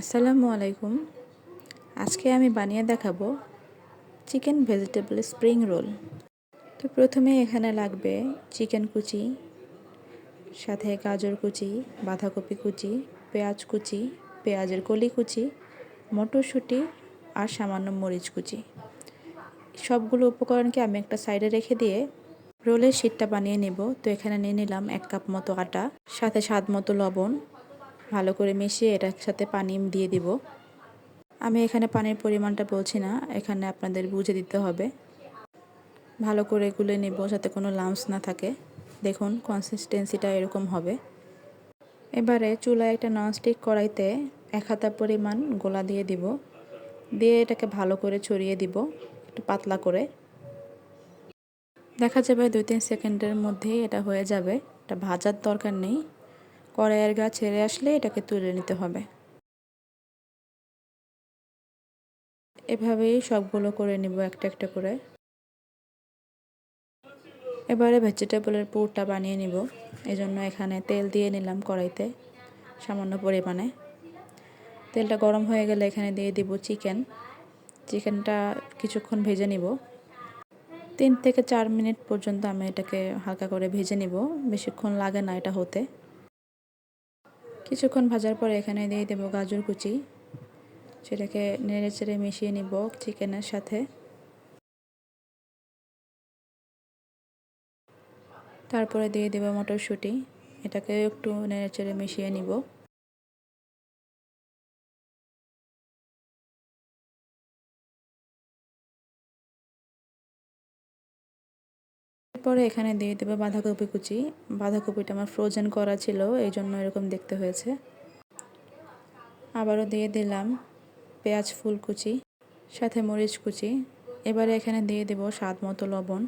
আসসালামু আলাইকুম। আজকে আমি বানিয়ে দেখাবো চিকেন ভেজিটেবল স্প্রিং রোল। তো প্রথমে এখানে লাগবে চিকেন কুচি, সাথে গাজর কুচি, বাঁধাকপি কুচি, পেঁয়াজ কুচি, পেঁয়াজের কলি কুচি, মটরশুঁটি আর সামান্য মরিচ কুচি। সবগুলো উপকরণকে আমি একটা সাইডে রেখে দিয়ে রোলের শীটটা বানিয়ে নেব। তো এখানে নিয়ে নিলাম 1 কাপ মতো আটা, সাথে স্বাদ মতো লবণ। ভালো করে মিশিয়ে এটার সাথে পানি দিয়ে দিব। আমি এখানে পানির পরিমাণটা বলছি না, এখানে আপনাদের বুঝে দিতে হবে। ভালো করে গুলে নেব যাতে কোনো লাম্পস না থাকে। দেখুন কনসিস্টেন্সিটা এরকম হবে। এবারে চুলায় একটা ননস্টিক কড়াইতে 1 হাতা পরিমাণ গোলা দিয়ে দিব। দিয়ে এটাকে ভালো করে ছড়িয়ে দিব একটু পাতলা করে। দেখা যাবে 2-3 সেকেন্ডের মধ্যেই এটা হয়ে যাবে। এটা ভাজার দরকার নেই। কড়াইয়ের গা ছেড়ে আসলে এটাকে তুলে নিতে হবে। এভাবেই সবগুলো করে নিব একটা একটা করে। এবারে ভেজিটেবলের পুরটা বানিয়ে নিব। এজন্য এখানে তেল দিয়ে নিলাম কড়াইতে সামান্য পরিমাণে। তেলটা গরম হয়ে গেলে এখানে দিয়ে দিব চিকেনটা কিছুক্ষণ ভেজে নিব। 3 থেকে 4 মিনিট পর্যন্ত আমি এটাকে হালকা করে ভেজে নিব। বেশিক্ষণ লাগে না এটা হতে। কিছুক্ষণ ভাজার পরে এখানে দিয়ে দেব গাজর কুচি। সেটাকে নেড়েচেড়ে মিশিয়ে নিব চিকেনের সাথে। তারপরে দিয়ে দেব মটরশুঁটি। এটাকে একটু নেড়েচেড়ে মিশিয়ে নিব। এরপরে এখানে দিয়ে দেব বাঁধাকপি কুচি। বাঁধাকপিটা আমার ফ্রোজেন করা ছিল, এই জন্য এরকম দেখতে হয়েছে। আবারও দিয়ে দিলাম পেঁয়াজ ফুল কুচি, সাথে মরিচ কুচি। এবারে এখানে দিয়ে দেব স্বাদ মতো লবণ।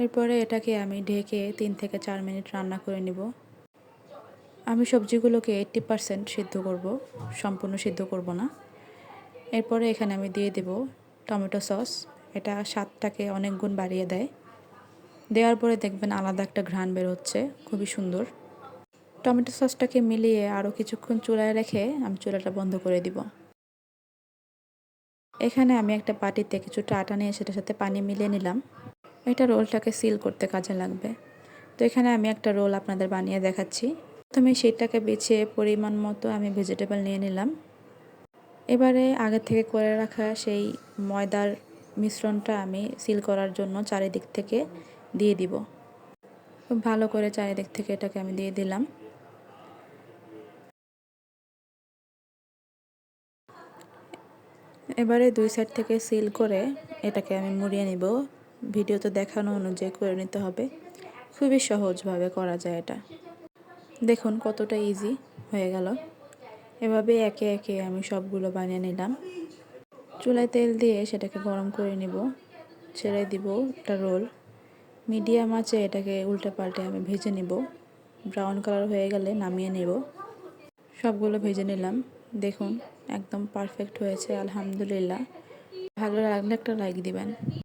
এরপরে এটাকে আমি ঢেকে 3 থেকে 4 মিনিট রান্না করে নিব। আমি সবজিগুলোকে 80% সিদ্ধ করব, সম্পূর্ণ সিদ্ধ করব না। এরপরে এখানে আমি দিয়ে দেব টমেটো সস। এটা স্বাদটাকে অনেক গুণ বাড়িয়ে দেয়। দেওয়ার পরে দেখবেন আলাদা একটা ঘ্রাণ বের হচ্ছে, খুবই সুন্দর। টমেটো সসটাকে মিলিয়ে আরও কিছুক্ষণ চুলায় রেখে আমি চুলাটা বন্ধ করে দিব। এখানে আমি একটা বাটিতে কিছুটা আটা নিয়ে সেটার সাথে পানি মিলিয়ে নিলাম। এটা রোলটাকে সিল করতে কাজে লাগবে। তো এখানে আমি একটা রোল আপনাদের বানিয়ে দেখাচ্ছি। প্রথমে সেটাকে বেছে পরিমাণ মতো আমি ভেজিটেবল নিয়ে নিলাম। এবারে আগে থেকে করে রাখা সেই ময়দার মিশ্রণটা আমি সিল করার জন্য চারিদিক থেকে দিয়ে দিব। খুব ভালো করে চারিদিক থেকে এটাকে আমি দিয়ে দিলাম। এবারে 2 সাইড থেকে সিল করে এটাকে আমি মুড়িয়ে নিব। ভিডিওতে দেখানো অনুযায়ী করে নিতে হবে। খুবই সহজভাবে করা যায় এটা। দেখুন কতটা ইজি হয়ে গেল। এভাবে একে একে আমি সবগুলো বানিয়ে নিলাম। চুলায় তেল দিয়ে সেটাকে গরম করে নিব। ছেড়ে দিব একটা রোল। মিডিয়াম আঁচে এটাকে উল্টে পাল্টে আমি ভেজে নিব। ব্রাউন কালার হয়ে গেলে নামিয়ে নেব। সবগুলো ভেজে নিলাম। দেখুন একদম পারফেক্ট হয়েছে, আলহামদুলিল্লাহ। ভালো লাগলে একটা লাইক দিবেন।